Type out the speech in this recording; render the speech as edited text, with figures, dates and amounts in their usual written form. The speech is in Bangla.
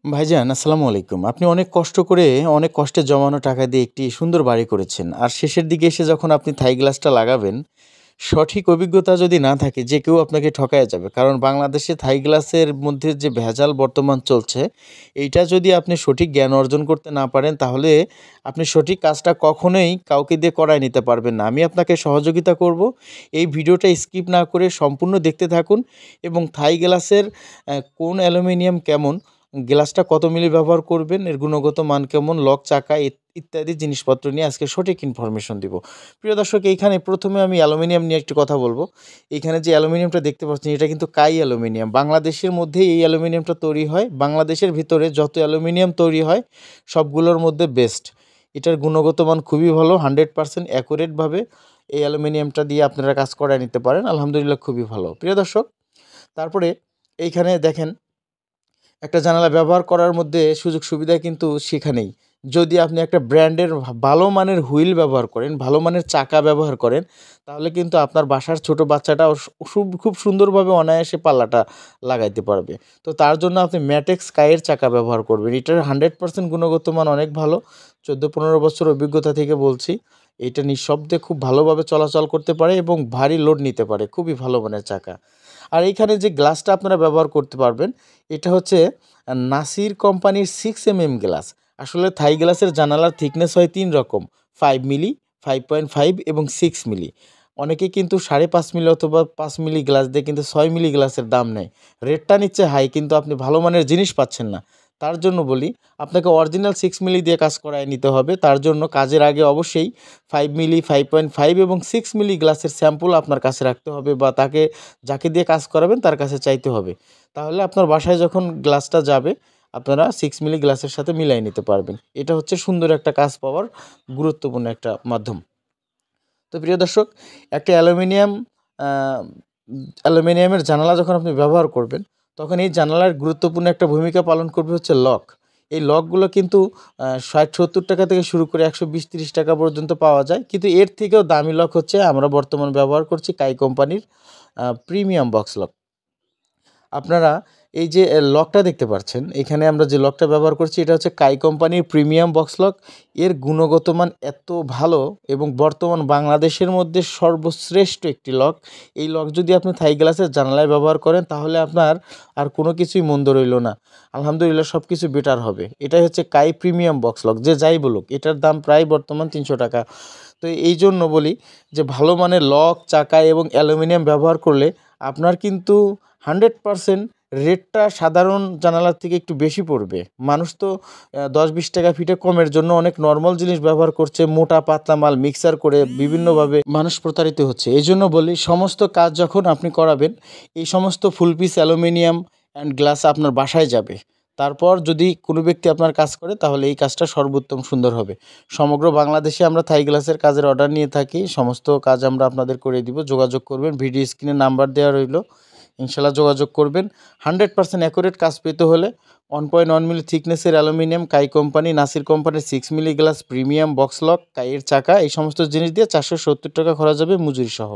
ভাইজান আসসালামু আলাইকুম। আপনি অনেক কষ্ট করে, অনেক কষ্টে জমানো টাকা দিয়ে একটি সুন্দর বাড়ি করেছেন। আর শেষের দিকে এসে যখন আপনি থাই গ্লাসটা লাগাবেন, সঠিক অভিজ্ঞতা যদি না থাকে যে কেউ আপনাকে ঠকায়া যাবে। কারণ বাংলাদেশে থাই গ্লাসের মধ্যে যে ভেজাল বর্তমান চলছে, এইটা যদি আপনি সঠিক জ্ঞান অর্জন করতে না পারেন তাহলে আপনি সঠিক কাজটা কখনোই কাউকে দিয়ে করায় নিতে পারবেন না। আমি আপনাকে সহযোগিতা করব। এই ভিডিওটা স্কিপ না করে সম্পূর্ণ দেখতে থাকুন এবং থাই গ্লাসের কোন অ্যালুমিনিয়াম কেমন, গ্লাসটা কত মিলি ব্যবহার করবেন, এর গুণগত মান কেমন, লক, চাকা ইত্যাদি জিনিসপত্র নিয়ে আজকে সঠিক ইনফরমেশন দিব। প্রিয় দর্শক, এইখানে প্রথমে আমি অ্যালুমিনিয়াম নিয়ে একটু কথা বলবো। এইখানে যে অ্যালুমিনিয়ামটা দেখতে পাচ্ছেন এটা কিন্তু কাই অ্যালুমিনিয়াম। বাংলাদেশের মধ্যেই এই অ্যালুমিনিয়ামটা তৈরি হয়। বাংলাদেশের ভিতরে যত অ্যালুমিনিয়াম তৈরি হয় সবগুলোর মধ্যে বেস্ট। এটার গুণগত মান খুবই ভালো, 100% অ্যাকুরেটভাবে এই অ্যালুমিনিয়ামটা দিয়ে আপনারা কাজ করায় নিতে পারেন। আলহামদুলিল্লাহ খুবই ভালো। প্রিয় দর্শক, তারপরে এইখানে দেখেন একটা জানালা ব্যবহার করার মধ্যে সুযোগ সুবিধা কিন্তু সেখানেই। যদি আপনি একটা ব্র্যান্ডের ভালো মানের হুইল ব্যবহার করেন, ভালো মানের চাকা ব্যবহার করেন, তাহলে কিন্তু আপনার বাসার ছোট বাচ্চাটাও খুব সুন্দরভাবে অনায়াসে পাল্লাটা লাগাইতে পারবে। তো তার জন্য আপনি ম্যাটেক্স কাইয়ের চাকা ব্যবহার করবেন। এটার 100% গুণগত মান অনেক ভালো। 14-15 বছর অভিজ্ঞতা থেকে বলছি। এটা নিঃশব্দে খুব ভালোভাবে চলাচল করতে পারে এবং ভারী লোড নিতে পারে। খুবই ভালো মানের চাকা। আর এইখানে যে গ্লাসটা আপনারা ব্যবহার করতে পারবেন, এটা হচ্ছে নাসির কোম্পানির 6 mm গ্লাস। আসলে থাই গ্লাসের জানালার থিকনেস হয় 3 রকম: 5 মিলি, 5.5 এবং 6 মিলি। অনেকে কিন্তু 5.5 মিলি অথবা 5 মিলি গ্লাস দিয়ে কিন্তু 6 মিলি গ্লাসের দাম নেয়। রেটটা নিচ্ছে হাই, কিন্তু আপনি ভালো মানের জিনিস পাচ্ছেন না। তার জন্য বলি, আপনাকে অরিজিনাল 6 মিলি দিয়ে কাজ করায় নিতে হবে। তার জন্য কাজের আগে অবশ্যই 5 মিলি, 5.5 এবং 6 মিলি গ্লাসের স্যাম্পল আপনার কাছে রাখতে হবে, বা যাকে দিয়ে কাজ করাবেন তার কাছে চাইতে হবে। তাহলে আপনার বাসায় যখন গ্লাসটা যাবে আপনারা 6 মিলি গ্লাসের সাথে মিলাই নিতে পারবেন। এটা হচ্ছে সুন্দর একটা কাজ পাওয়ার গুরুত্বপূর্ণ একটা মাধ্যম। তো প্রিয় দর্শক, একটা আ অ্যালুমিনিয়ামের জানালা যখন আপনি ব্যবহার করবেন, তখন এই জানালার গুরুত্বপূর্ণ একটা ভূমিকা পালন করবে হচ্ছে লক। এই লকগুলো কিন্তু ৬০-৭০ টাকা থেকে শুরু করে ১২০-৩০ টাকা পর্যন্ত পাওয়া যায়। কিন্তু এর থেকেও দামি লক হচ্ছে আমরা বর্তমানে ব্যবহার করছি কাই কোম্পানির প্রিমিয়াম বক্স লক। আপনারা এই যে লকটা দেখতে পাচ্ছেন, এখানে আমরা যে লকটা ব্যবহার করছি এটা হচ্ছে কাই কোম্পানির প্রিমিয়াম বক্স লক। এর গুণগত মান এত ভালো এবং বর্তমান বাংলাদেশের মধ্যে সর্বশ্রেষ্ঠ একটি লক। এই লক যদি আপনি থাই গ্লাসের জানালায় ব্যবহার করেন তাহলে আপনার আর কোনো কিছুই মন্দ রইল না। আলহামদুলিল্লাহ সব কিছু বেটার হবে। এটাই হচ্ছে কাই প্রিমিয়াম বক্স লক। যে যাই বলুক, এটার দাম প্রায় বর্তমান ৩০০ টাকা। তো এই জন্য বলি যে ভালো মানের লক, চাকা এবং অ্যালুমিনিয়াম ব্যবহার করলে আপনার কিন্তু 100% রেটটা সাধারণ জানালার থেকে একটু বেশি পড়বে। মানুষ তো ১০-২০ টাকা ফিটে কমের জন্য অনেক নরমাল জিনিস ব্যবহার করছে, মোটা পাতলা মাল মিক্সার করে বিভিন্নভাবে মানুষ প্রতারিত হচ্ছে। এজন্য বলি, সমস্ত কাজ যখন আপনি করাবেন, এই সমস্ত ফুল পিস অ্যালুমিনিয়াম অ্যান্ড গ্লাস আপনার বাসায় যাবে। তারপর যদি কোনো ব্যক্তি আপনার কাজ করে তাহলে এই কাজটা সর্বোত্তম সুন্দর হবে। সমগ্র বাংলাদেশে আমরা থাই গ্লাসের কাজের অর্ডার নিয়ে থাকি। সমস্ত কাজ আমরা আপনাদের করে দিব। যোগাযোগ করবেন। ভিডিও স্ক্রিনে নাম্বার দেওয়া রইল। ইনশাআল্লাহ যোগাযোগ করবেন। 100% অ্যাকুরেট কাজ পেতে হলে 1.1 মিলি থিকনেসের অ্যালুমিনিয়াম, কাই কোম্পানি, নাসির কোম্পানির 6 milli glass, premium box lock, কাইয়ের চাকা, এই সমস্ত জিনিস দিয়ে ৪৭০ টাকা খরচ হবে মজুরি সহ।